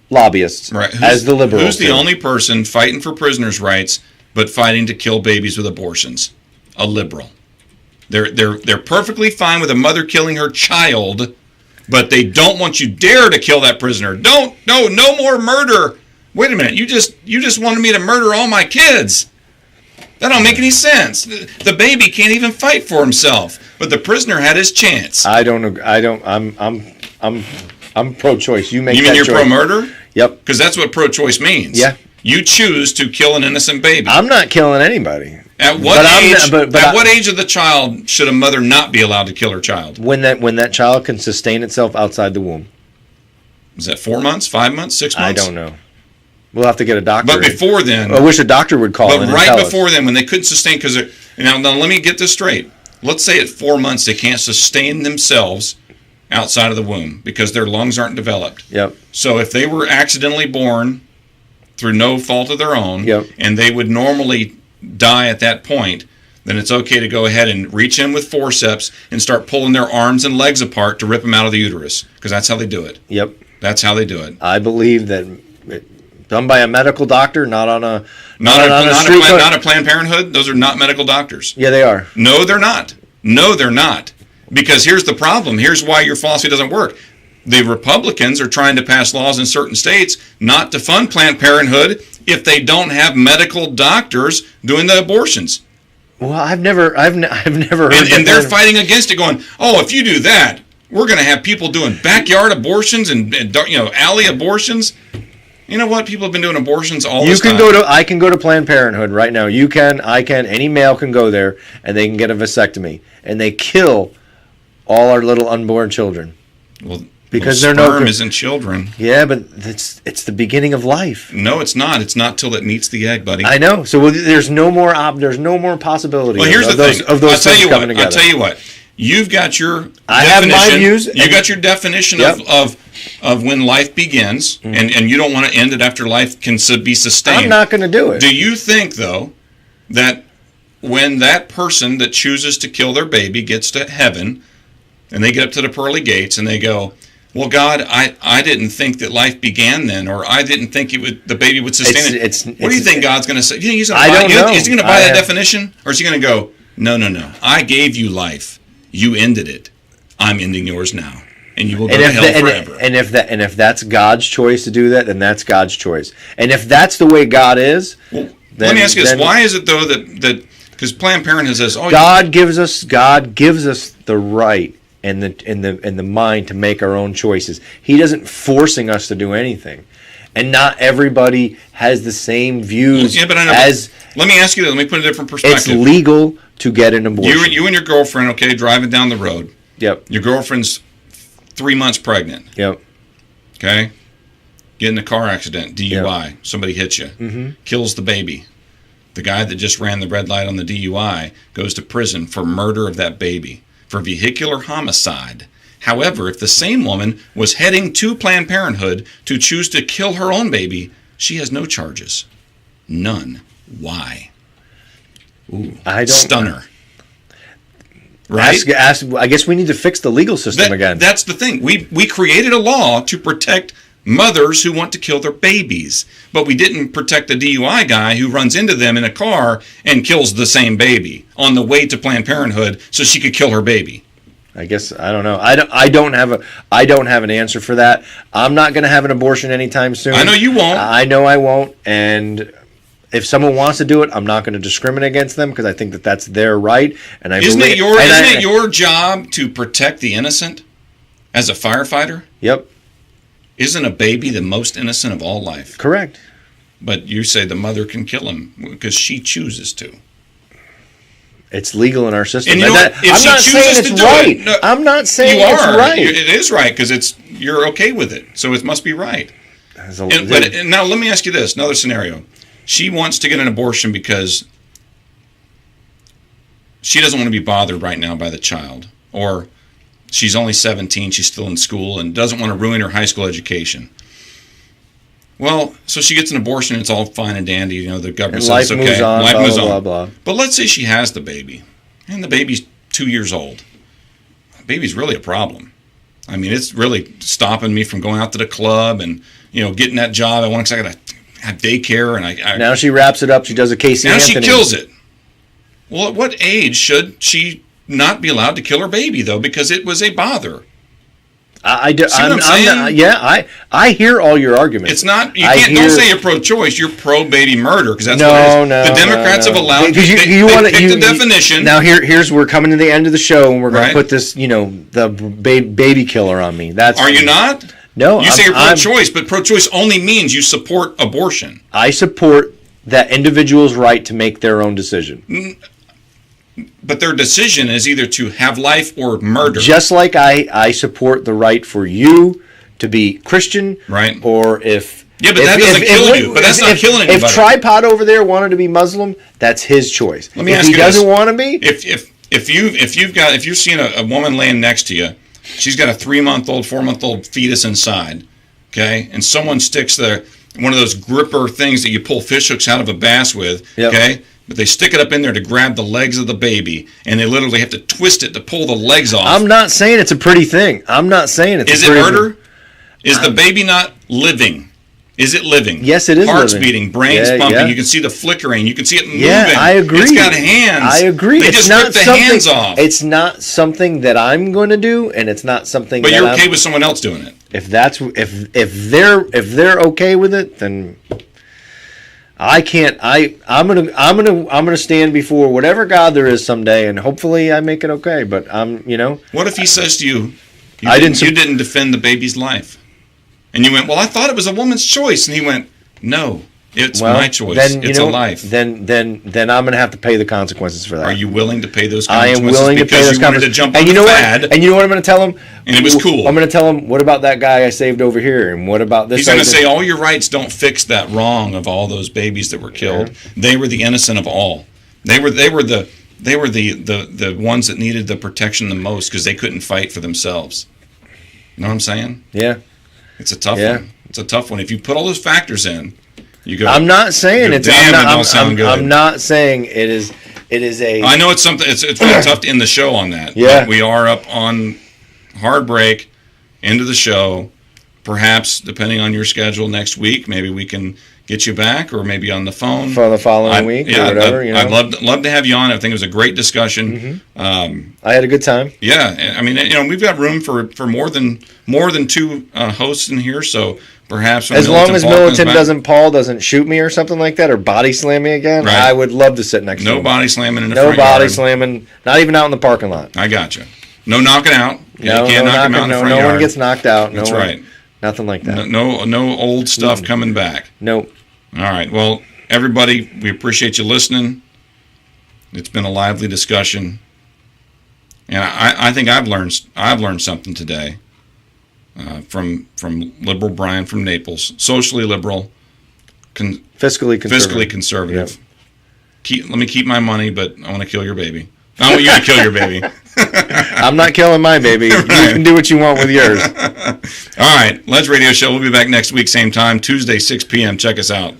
lobbyists, Right. as the liberals. Who's the only person fighting for prisoners' rights but fighting to kill babies with abortions? A liberal. They're perfectly fine with a mother killing her child, but they don't want you dare to kill that prisoner. No more murder. Wait a minute, you just wanted me to murder all my kids. That don't make any sense. The baby can't even fight for himself, but the prisoner had his chance. I'm pro-choice. You make. You mean you're choice. pro-murder? Yep. Because that's what pro-choice means. Yeah. You choose to kill an innocent baby. I'm not killing anybody. At what age? What age of the child should a mother not be allowed to kill her child? When that child can sustain itself outside the womb. Is that 4 months, 5 months, 6 months? I don't know. We'll have to get a doctor. But before then, I wish a doctor would call. But right before then, when they couldn't sustain, because now let me get this straight. Let's say at 4 months they can't sustain themselves outside of the womb because their lungs aren't developed. Yep. So if they were accidentally born through no fault of their own, yep, and they would normally die at that point, then it's okay to go ahead and reach in with forceps and start pulling their arms and legs apart to rip them out of the uterus, because that's how they do it. Yep. That's how they do it. I believe that done by a medical doctor, not on a not a Planned Parenthood. Those are not medical doctors. Yeah, they are. No, they're not. No, they're not. Because here's the problem. Here's why your philosophy doesn't work. The Republicans are trying to pass laws in certain states not to fund Planned Parenthood if they don't have medical doctors doing the abortions. Well, I've never heard. And they're fighting against it, going, "Oh, if you do that, we're going to have people doing backyard abortions and alley abortions." You know what? People have been doing abortions all this time. I can go to Planned Parenthood right now. You can. I can. Any male can go there, and they can get a vasectomy, and they kill all our little unborn children. Well, because sperm isn't children. Yeah, but it's the beginning of life. No, it's not. It's not till it meets the egg, buddy. I know. So there's no more possibility. Well, here's the thing. Those things coming together. I'll tell you what. You've got your I have my views. You got your definition of when life begins, and you don't want to end it after life can be sustained. I'm not going to do it. Do you think, though, that when that person that chooses to kill their baby gets to heaven, and they get up to the pearly gates, and they go, "Well, God, I didn't think that life began then, or I didn't think the baby would sustain it." What do you think God's going to say? Do you think he's going to buy it? Is he going to buy that definition, or is he going to go, "No, I gave you life. You ended it. I'm ending yours now, and you will go to hell forever." And if that's God's choice to do that, then that's God's choice. And if that's the way God is, well, let me ask you this: why is it though that because Planned Parenthood says, "Oh, God gives us the right and the mind to make our own choices. He doesn't forcing us to do anything." And not everybody has the same views. Yeah, but I know. Let me ask you this. Let me put a different perspective. It's legal to get an abortion. You and your girlfriend, okay, driving down the road. Yep. Your girlfriend's 3 months pregnant. Yep. Okay. Get in a car accident, DUI. Yep. Somebody hits you. Mm-hmm. Kills the baby. The guy that just ran the red light on the DUI goes to prison for murder of that baby, for vehicular homicide. However, if the same woman was heading to Planned Parenthood to choose to kill her own baby, she has no charges. None. Why? Ooh, stunner. Right? I guess we need to fix the legal system again. That's the thing. We created a law to protect mothers who want to kill their babies, but we didn't protect the DUI guy who runs into them in a car and kills the same baby on the way to Planned Parenthood so she could kill her baby. I guess I don't know. I don't have an answer for that. I'm not going to have an abortion anytime soon. I know you won't. I know I won't. And if someone wants to do it, I'm not going to discriminate against them because I think that that's their right. And isn't it your job to protect the innocent as a firefighter? Yep. Isn't a baby the most innocent of all life? Correct. But you say the mother can kill him because she chooses to. It's legal in our system. And you know what? If she chooses to do it, no, I'm not saying it's right. It is right because you're okay with it, so it must be right. But now let me ask you this: another scenario. She wants to get an abortion because she doesn't want to be bothered right now by the child, or she's only 17, she's still in school, and doesn't want to ruin her high school education. Well, so she gets an abortion, it's all fine and dandy, you know, the government says it's okay. Life moves on. Blah, blah, blah. But let's say she has the baby, and the baby's 2 years old. The baby's really a problem. I mean, it's really stopping me from going out to the club and, getting that job. I want to, I got to have daycare. And now she wraps it up. She does a Casey Anthony. Now she kills it. Well, at what age should she not be allowed to kill her baby, though? Because it was a bother. I hear all your arguments. It's not. You can't. Don't say you're pro-choice. You're pro-baby murder because that's what it is. No, the Democrats have allowed. Because they picked the definition. Now here's we're coming to the end of the show and we're going to put this, the baby killer on me. Are you not? No. You say you're pro-choice, but pro-choice only means you support abortion. I support that individual's right to make their own decision. But their decision is either to have life or murder. Just like I support the right for you to be Christian, right? Or if that doesn't kill you. But that's not killing anybody. If Tripod over there wanted to be Muslim, that's his choice. Let me ask you this: if he doesn't want to be, if you've seen a woman laying next to you, she's got a 3-month-old, 4-month-old fetus inside, okay, and someone sticks one of those gripper things that you pull fish hooks out of a bass with, okay. But they stick it up in there to grab the legs of the baby, and they literally have to twist it to pull the legs off. I'm not saying it's a pretty thing. I'm not saying it's. Is it murder? Is the baby not living? Is it living? Yes, it is. Heart's beating, brains pumping. Yeah. You can see the flickering. You can see it moving. Yeah, I agree. It's got hands. I agree. They just ripped the hands off. It's not something that I'm going to do, and it's not something. But you're okay with someone else doing it. If they're okay with it, then. I can't. I'm gonna stand before whatever God there is someday, and hopefully I make it okay. But What if he says to you, you didn't defend the baby's life, and you went, well, I thought it was a woman's choice, and he went, no, it's my choice. Then, it's a life. Then I'm gonna have to pay the consequences for that. Are you willing to pay those I consequences? am willing to pay those consequences. Because you wanted to jump on the fad. And you know what I'm gonna tell him? And it was cool. I'm gonna tell him, what about that guy I saved over here, and what about this? He's gonna say, all your rights don't fix that wrong of all those babies that were killed. Yeah. They were the innocent of all. They were the ones that needed the protection the most because they couldn't fight for themselves. You know what I'm saying? Yeah. It's a tough one. It's a tough one. If you put all those factors in, you go. I'm not saying it's. Damn, it don't sound good. I'm not saying it is. It is a. I know it's something. It's really tough to end the show on that. Yeah. But we are up on hard break into the show. Perhaps depending on your schedule next week, maybe we can get you back, or maybe on the phone for the following week or whatever. I'd love to have you on. I think it was a great discussion. Mm-hmm. I had a good time. Yeah, I mean, we've got room for more than 2 hosts in here, so perhaps as long as Paul doesn't shoot me or something like that, or body slam me again, right. I would love to sit next to him. No body slamming in the front yard. No body slamming, not even out in the parking lot. I got you. No knocking out. You can't knock him out in the front yard. No one gets knocked out. That's right. Nothing like that. No old stuff coming back. Nope. All right. Well, everybody, we appreciate you listening. It's been a lively discussion, and I think I've learned something today from liberal Brian from Naples, socially liberal, fiscally conservative. Yep. Let me keep my money, but I want to kill your baby. I want you to kill your baby. I'm not killing my baby. Right. You can do what you want with yours. All right. Ledge Radio Show. We'll be back next week, same time, Tuesday, 6 p.m. Check us out.